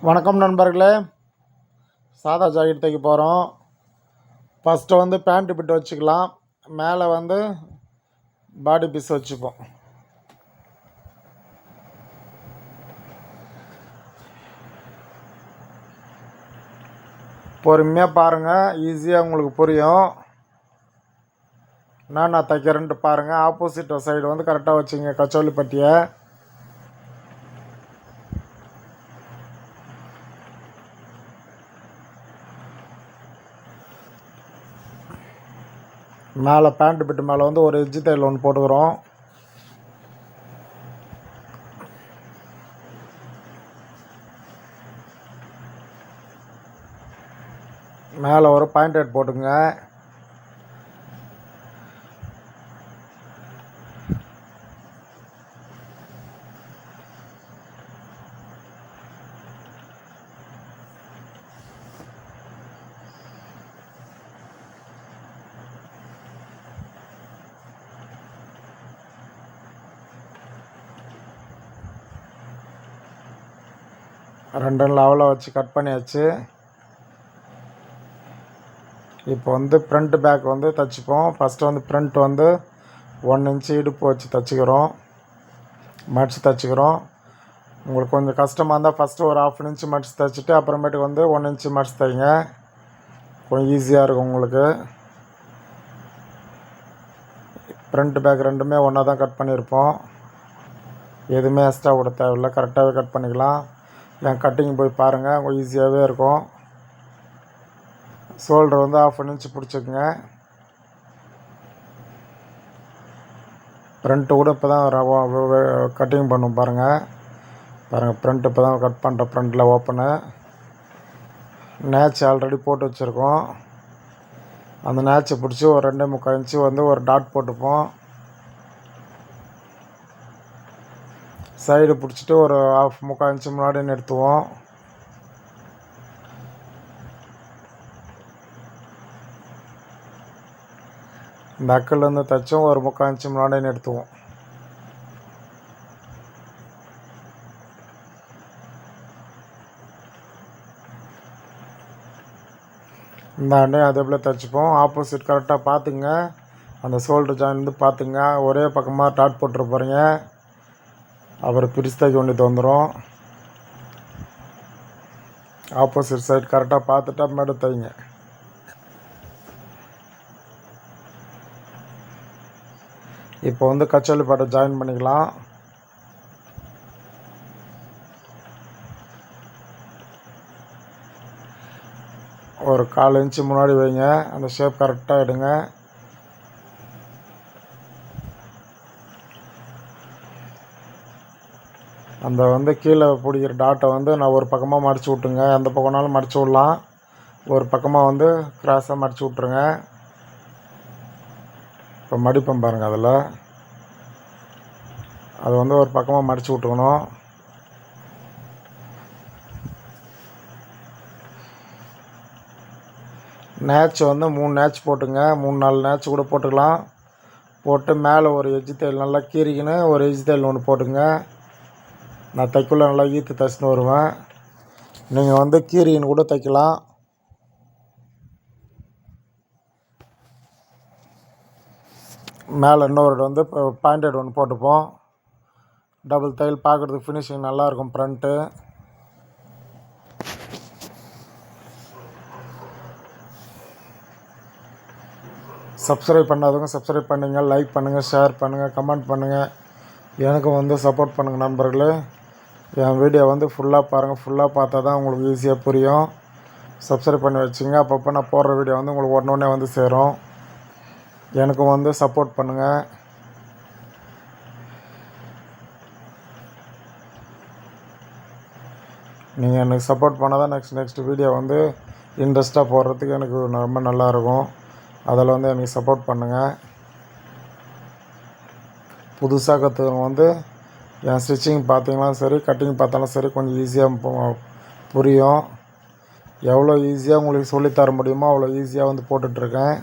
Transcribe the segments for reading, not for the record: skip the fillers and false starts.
வணக்கம் நண்பர்களே. சாதா ஜாக்கெட் தைக்க போகிறோம். ஃபஸ்ட்டு வந்து பேண்ட்டு பிட்டு வச்சுக்கலாம். மேலே வந்து பாடி பீஸ் வச்சுப்போம். பொறுமையாக பாருங்கள், ஈஸியாக உங்களுக்கு புரியும். நான் தைக்கிறேன்ட்டு பாருங்கள். ஆப்போசிட் சைடு வந்து கரெக்டாக வச்சுங்க கச்சோலி பட்டியை. மேலே பேண்ட்டு பிட்டு மேலே வந்து ஒரு எஜ்ஜு தையல் ஒன்று போட்டுக்கிறோம். மேலே ஒரு பாயிண்டட் போட்டுங்க. ரெண்டும் லெவலாக வச்சு கட் பண்ணியாச்சு. இப்போ வந்து ஃப்ரண்ட் பேக் வந்து தைச்சிப்போம். ஃபஸ்ட்டு வந்து ஃப்ரண்ட் வந்து 1 இன்ச்சு இடுப்பு வச்சு தைச்சிக்கிறோம், மடித்து தைச்சிக்கிறோம். உங்களுக்கு கொஞ்சம் கஷ்டமாக இருந்தால் ஃபஸ்ட்டு ஒரு 1/2 இன்ச்சு மடித்து தைச்சிட்டு அப்புறமேட்டுக்கு வந்து 1 இன்ச்சு மடித்து தைங்க. கொஞ்சம் ஈஸியாக இருக்கும் உங்களுக்கு. ஃப்ரண்ட் பேக் ரெண்டுமே ஒன்றா தான் கட் பண்ணியிருப்போம். எதுவுமே எக்ஸ்ட்ரா கூட தேவையில்லை, கரெக்டாகவே கட் பண்ணிக்கலாம். என் கட்டிங் போய் பாருங்கள், கொஞ்சம் ஈஸியாகவே இருக்கும். ஷோல்டர் வந்து 1/2 இன்ச்சு பிடிச்சிக்குங்க. ஃப்ரண்ட்டு கூட இப்போ தான் கட்டிங் பண்ணும் பாருங்கள். ஃப்ரண்ட் இப்போ தான் கட் பண்ணுற ஃப்ரண்ட்டில் ஓப்பனு. நேச்சு ஆல்ரெடி போட்டு வச்சுருக்கோம். அந்த நேச்சை பிடிச்சி ஒரு 2.25 இன்ச்சு வந்து ஒரு டாட் போட்டுப்போம். சைடு பிடிச்சிட்டு ஒரு 1/2 இன்ச்சு முன்னாடி நிறுத்துவோம். இந்த அக்கல்லேருந்து தைச்சும் ஒரு 3/4 இன்ச்சு முன்னாடி நிறுத்துவோம். இந்த அண்டையும் அதே போல் தைச்சிப்போம். ஆப்போசிட் கரெக்டாக பார்த்துங்க. அந்த ஷோல்டர் ஜாயின் வந்து பார்த்துங்க. ஒரே பக்கமாக டாட் போட்டுற போகிறீங்க, அப்புறம் பிரித்து தைக்க வேண்டியது வந்துடும். ஆப்போசிட் சைடு கரெக்டாக பார்த்துட்டு அப்புறமேட்டு தைங்க. இப்போ வந்து கச்சோலி பாட்டை ஜாயின் பண்ணிக்கலாம். ஒரு 1/4 இன்ச்சு முன்னாடி வைங்க. அந்த ஷேப் கரெக்டாக எடுங்க. அந்த வந்து கீழே பிடிக்கிற டாட்டை வந்து நான் ஒரு பக்கமாக மடித்து விட்டுங்க. எந்த பக்கம்னாலும் மடித்து விடலாம். ஒரு பக்கமாக வந்து கிராஸாக மடித்து விட்ருங்க. இப்போ மடிப்பேன் பாருங்கள். அதில் அது வந்து ஒரு பக்கமாக மடித்து விட்டுக்கணும். நேச்சு வந்து 3 நேச்சு போட்டுங்க. 3-4 நேச்சு கூட போட்டுக்கலாம். போட்டு மேலே ஒரு எஜ்ஜு தையல் நல்லா கீறிக்கின்னு ஒரு எஜ்ஜு தையல் ஒன்று போட்டுங்க. நான் தைக்குள்ளே நல்லா ஈத்து தைச்சின்னு வருவேன். நீங்கள் வந்து கீரின்னு கூட தைக்கலாம். மேலே இன்னொரு வந்து இப்போ பாயிண்டட் ஒன்று போட்டுப்போம். டபுள் தையல் பார்க்குறதுக்கு ஃபினிஷிங் நல்லாயிருக்கும் ஃப்ரண்ட்டு. சப்ஸ்கிரைப் பண்ணாதவங்க சப்ஸ்கிரைப் பண்ணுங்கள், லைக் பண்ணுங்கள், ஷேர் பண்ணுங்கள், கமெண்ட் பண்ணுங்கள். எனக்கும் வந்து சப்போர்ட் பண்ணுங்கள் நண்பர்களே. என் வீடியோ வந்து ஃபுல்லாக பாருங்கள். ஃபுல்லாக பார்த்தா தான் உங்களுக்கு ஈஸியாக புரியும். சப்ஸ்கிரைப் பண்ணி வச்சுங்க. அப்பப்போ நான் போடுற வீடியோ வந்து உங்களுக்கு உடனே வந்து சேரும். எனக்கும் வந்து சப்போர்ட் பண்ணுங்கள். நீங்கள் எனக்கு சப்போர்ட் பண்ணால் தான் நெக்ஸ்ட் வீடியோ வந்து இன்ட்ரெஸ்ட்டாக போடுறதுக்கு எனக்கு ரொம்ப நல்லாயிருக்கும். அதில் வந்து எனக்கு சப்போர்ட் பண்ணுங்கள். புதுசாக கற்றுக்கிறவங்க வந்து என் ஸ்டிச்சிங் பார்த்தீங்கன்னாலும் சரி, கட்டிங் பார்த்தாலும் சரி, கொஞ்சம் ஈஸியாக புரியும். எவ்வளோ ஈஸியாக உங்களுக்கு சொல்லித்தர முடியுமோ அவ்வளோ ஈஸியாக வந்து போட்டுட்ருக்கேன்.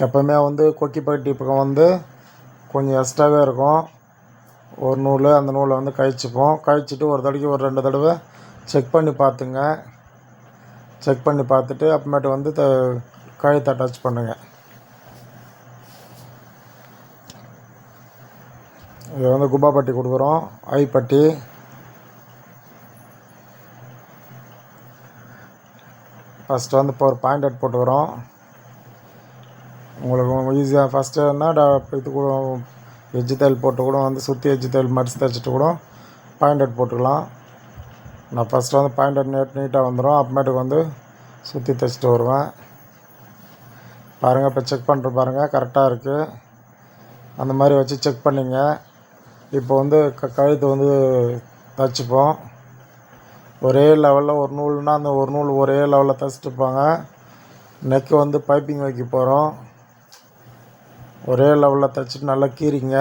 எப்போவுமே வந்து கொக்கி பட்டி பக்கம் வந்து கொஞ்சம் எக்ஸ்ட்ராவே இருக்கும். ஒரு நூல், அந்த நூலை வந்து கழிச்சிப்போம். கழிச்சிட்டு ஒரு தடவைக்கு ஒரு 2 தடவை செக் பண்ணி பார்த்துங்க. செக் பண்ணி பார்த்துட்டு அப்புறமேட்டு வந்து கழுத்தை டச் பண்ணுங்கள். இது வந்து குபா பட்டி கொடுக்குறோம், ஐப்பட்டி. ஃபஸ்ட்டு வந்து இப்போ ஒரு பாயிண்ட் போட்டுக்கிறோம். உங்களுக்கு ஈஸியாக ஃபஸ்ட்டு என்ன இது கூட எஜ்ஜு தையல் போட்டு கூட வந்து சுற்றி எஜ்ஜு தையல் மடித்து தைச்சிட்டு கூட பாயிண்ட் போட்டுக்கலாம். நான் ஃபஸ்ட்டு வந்து பாயிண்ட் நீட்டாக வந்துடும். அப்புறமேட்டுக்கு வந்து சுற்றி தைச்சிட்டு வருவேன். பாருங்கள், இப்போ செக் பண்ணுற பாருங்கள், கரெக்டாக இருக்குது. அந்த மாதிரி வச்சு செக் பண்ணிங்க. இப்போ வந்து கழுத்து வந்து தைச்சிப்போம். ஒரே லெவலில் ஒரு நூல்னால் அந்த ஒரு நூல் ஒரே லெவலில் தைச்சிட்டுப்பாங்க. நெக்கு வந்து பைப்பிங் வைக்க போகிறோம். ஒரே லெவலில் தைச்சிட்டு நல்லா கீறிங்க.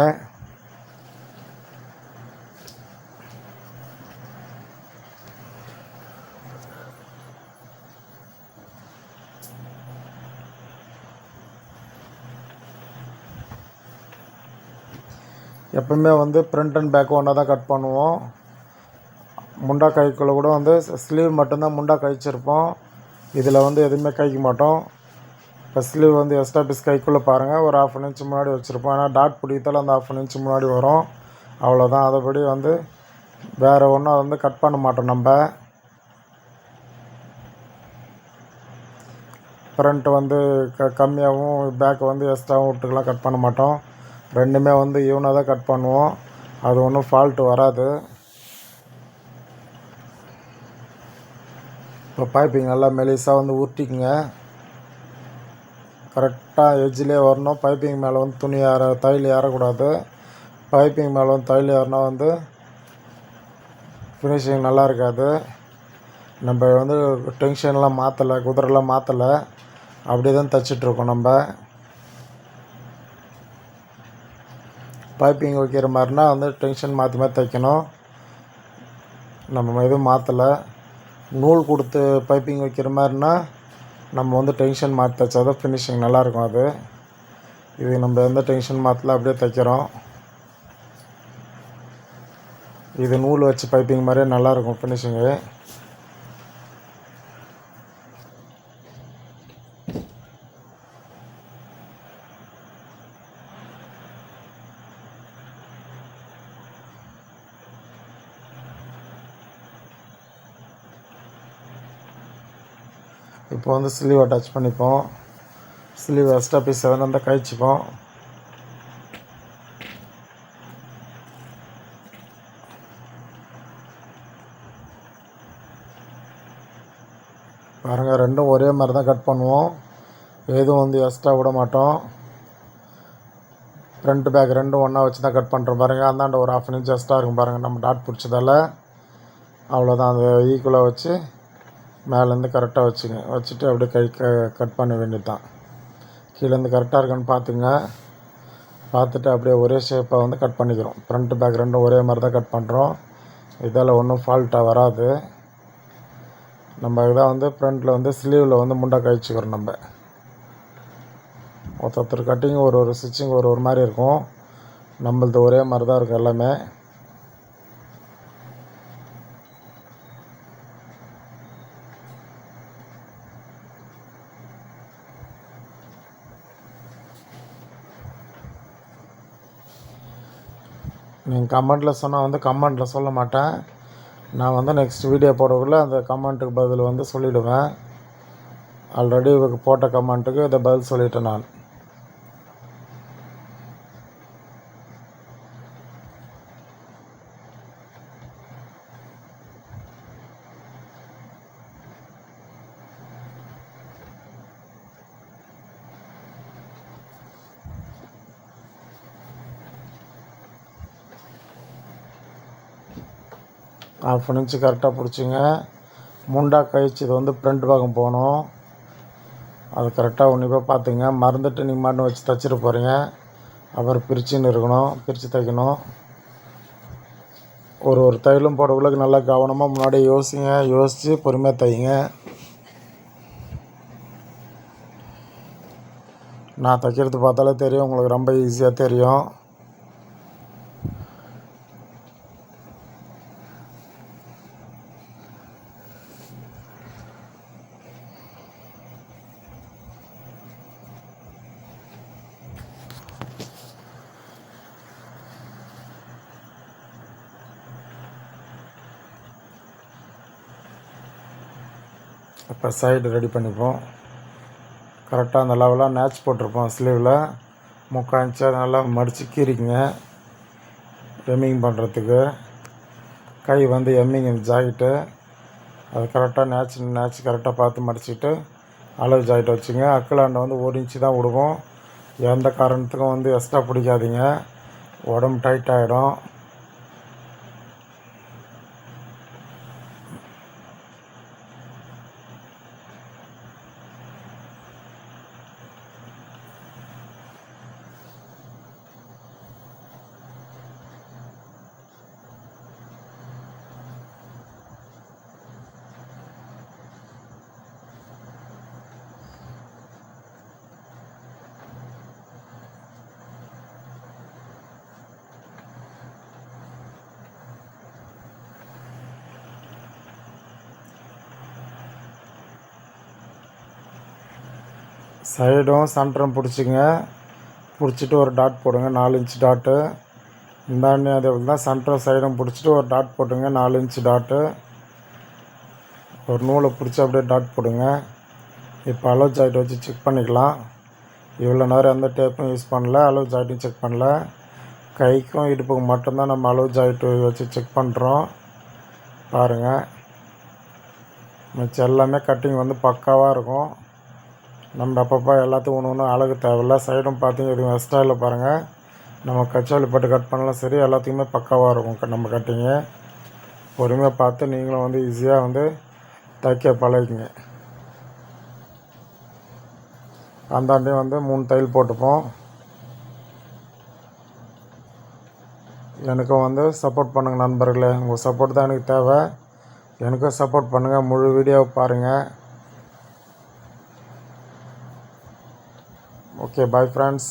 எப்பவுமே வந்து ஃப்ரண்ட் அண்ட் பேக் ஒன்றா தான் கட் பண்ணுவோம். முண்டா கைக்குள்ளே கூட வந்து ஸ்லீவ் மட்டும்தான் முண்டா கழிச்சிருப்போம். இதில் வந்து எதுவுமே கழிக்க மாட்டோம். இப்போ ஸ்லீவ் வந்து எக்ஸ்ட்ரா பீஸ் கைக்குள்ளே பாருங்கள், ஒரு 1/2 இன்ச் முன்னாடி வச்சுருப்போம். ஏன்னா டாட் பிடித்தாலும் அந்த 1/2 இன்ச் முன்னாடி வரும். அவ்வளோதான். அதுபடி வந்து வேறு ஒன்றும் வந்து கட் பண்ண மாட்டோம். நம்ம ஃப்ரண்ட்டு வந்து கம்மியாகவும் பேக்கை வந்து எக்ஸ்ட்ராவும் விட்டுக்கலாம், கட் பண்ண மாட்டோம். ரெண்டுமே வந்து ஈவனாக தான் கட் பண்ணுவோம். அது ஒன்றும் ஃபால்ட்டு வராது. இப்போ பைப்பிங் நல்லா மெலிசாக வந்து உருட்டிக்குங்க. கரெக்டாக எட்ஜிலே வரணும். பைப்பிங் மேலே வந்து துணி தையல் ஏறக்கூடாது. பைப்பிங் மேலே வந்து தையல் ஏறினா வந்து ஃபினிஷிங் நல்லா இருக்காது. நம்ம வந்து டென்ஷன்லாம் மாற்றலை, குதிரைலாம் மாற்றலை, அப்படியே தான் தைச்சிட்ருக்கோம். நம்ம பைப்பிங் வைக்கிற மாதிரினா வந்து டென்ஷன் மாற்றி மாற்றி தைக்கணும். நம்ம எதுவும் மாற்றலை. நூல் கொடுத்து பைப்பிங் வைக்கிற மாதிரினா நம்ம வந்து டென்ஷன் மாற்றி தைச்சா தான் ஃபினிஷிங் நல்லாயிருக்கும். அது இது நம்ம எந்த டென்ஷன் மாற்றல, அப்படியே தைக்கிறோம். இது நூல் வச்சு பைப்பிங் மாதிரியே நல்லாயிருக்கும் ஃபினிஷிங்கு. இப்போ வந்து ஸ்லீவ் அட்டாச் பண்ணிப்போம். ஸ்லீவ் எக்ஸ்ட்ரா பீஸ் எதனா இருந்தால் கழிச்சிப்போம். பாருங்கள், ரெண்டும் ஒரே மாதிரி தான் கட் பண்ணுவோம். எதுவும் வந்து எக்ஸ்ட்ரா விட மாட்டோம். ஃப்ரண்ட் பேக் ரெண்டும் ஒன்றா வச்சு தான் கட் பண்ணுறோம். பாருங்கள், அந்தாண்ட ஒரு 1/2 இன்ச் எக்ஸ்ட்ரா இருக்கும் பாருங்கள், நம்ம டாட் பிடிச்சதால். அவ்வளோதான். அது ஈக்குவலாக வச்சு மேலேருந்து கரெக்டாக வச்சுட்டு அப்படியே கட் பண்ண வேண்டியது தான். கீழேருந்து கரெக்டாக இருக்கான்னு பார்த்துங்க. பார்த்துட்டு அப்படியே ஒரே ஷேப்பாக வந்து கட் பண்ணிக்கிறோம். ஃப்ரண்ட் பேக் ரெண்டும் ஒரே மாதிரி தான் கட் பண்ணுறோம். இதால் ஒன்றும் ஃபால்ட்டாக வராது. நம்ம இதான் வந்து ஃப்ரண்ட்டில் வந்து ஸ்லீவில் வந்து முண்டா கழிச்சிக்கிறோம். நம்ம ஒருத்தர் கட்டிங் ஒரு ஸ்டிச்சிங் ஒரு மாதிரி இருக்கும். நம்மளது ஒரே மாதிரி தான் இருக்கும் எல்லாமே. நீங்கள் கமெண்ட்டில் சொன்னால் வந்து கமெண்ட்டில் சொல்ல மாட்டேன். நான் வந்து நெக்ஸ்ட் வீடியோ போடக்குள்ளே அந்த கமெண்ட்டுக்கு பதில் வந்து சொல்லிவிடுவேன். ஆல்ரெடி போட்ட கமெண்ட்டுக்கு இதை பதில் சொல்லிட்டேன் நான். ½ இன்ச்சு கரெக்டாக பிடிச்சிங்க. முண்டா கழிச்சு இது வந்து ஃப்ரண்ட் பாகம் போகணும். அது கரெக்டாக உன்னிப்பாக பார்த்துங்க. மறந்துட்டு நீங்கள் மாட்டு வச்சு தைச்சிட்டு போகிறீங்க. அப்புறம் பிரிச்சுன்னு இருக்கணும், பிரித்து தைக்கணும். ஒரு தையலும் போடக்குள்ள நல்லா கவனமாக முன்னாடி யோசித்து பொறுமையாக தைங்க. நான் தைக்கிறது பார்த்தாலே தெரியும், உங்களுக்கு ரொம்ப ஈஸியாக தெரியும். இப்போ சைடு ரெடி பண்ணிப்போம். கரெக்டாக அந்த லெவலாக நேச் போட்டிருப்போம். ஸ்லீவில் 3/4 இன்ச்சாக நல்லா மடித்து கீறிக்குங்க எம்மிங் பண்ணுறதுக்கு. கை வந்து எம்மிங் ஜாக்கெட்டு அது கரெக்டாக நேச் கரெக்டாக பார்த்து மடிச்சுட்டு அளவு ஜாக்கெட் வச்சுங்க. அக்கலாண்டை வந்து 1 இன்ச்சு தான் விடுவோம். எந்த காரணத்துக்கும் வந்து எக்ஸ்ட்ரா பிடிக்காதீங்க, உடம்பு டைட் ஆகிடும். சைடும் சென்டரும் பிடிச்சிங்க. பிடிச்சிட்டு ஒரு டாட் போடுங்க, 4 இன்ச் டாட்டு. இந்தாண்டி அதே தான் சென்டரும் சைடும் பிடிச்சிட்டு ஒரு டாட் போட்டுங்க, 4 இன்ச் டாட்டு. ஒரு நூலை பிடிச்சி அப்படியே டாட் போடுங்க. இப்போ அளவு ஜாக்கெட் வச்சு செக் பண்ணிக்கலாம். இவ்வளோ நேரம் எந்த டேப்பும் யூஸ் பண்ணல, அளவு ஜாக்கெட்டும் செக் பண்ணல. கைக்கும் இடுப்புக்கும் மட்டும்தான் நம்ம அளவு ஜாக்கெட்டு வச்சு செக் பண்ணுறோம். பாருங்கள், மிச்சம் எல்லாமே கட்டிங் வந்து பக்காவாக இருக்கும். நம்ம அப்பப்போ எல்லாத்துக்கும் ஒன்று அழகு தேவையில்ல. சைடும் பார்த்தீங்க எதுவும் எக்ஸ்ட்ரா இல்லை. பாருங்கள், நம்ம கச்சாலி பட்டு கட் பண்ணலாம் சரி, எல்லாத்துக்குமே பக்காவாக இருக்கும் நம்ம கட்டிங்கு. பொறுமையாக பார்த்து நீங்களும் வந்து ஈஸியாக வந்து தைக்க பழகிங்க. அந்தாண்டையும் வந்து 3 தையல் போட்டுப்போம். எனக்கும் வந்து சப்போர்ட் பண்ணுங்கள் நண்பர்களே. உங்கள் சப்போர்ட் தான் எனக்கு தேவை. எனக்கும் சப்போர்ட் பண்ணுங்கள், முழு வீடியோவை பாருங்கள். Okay, bye friends.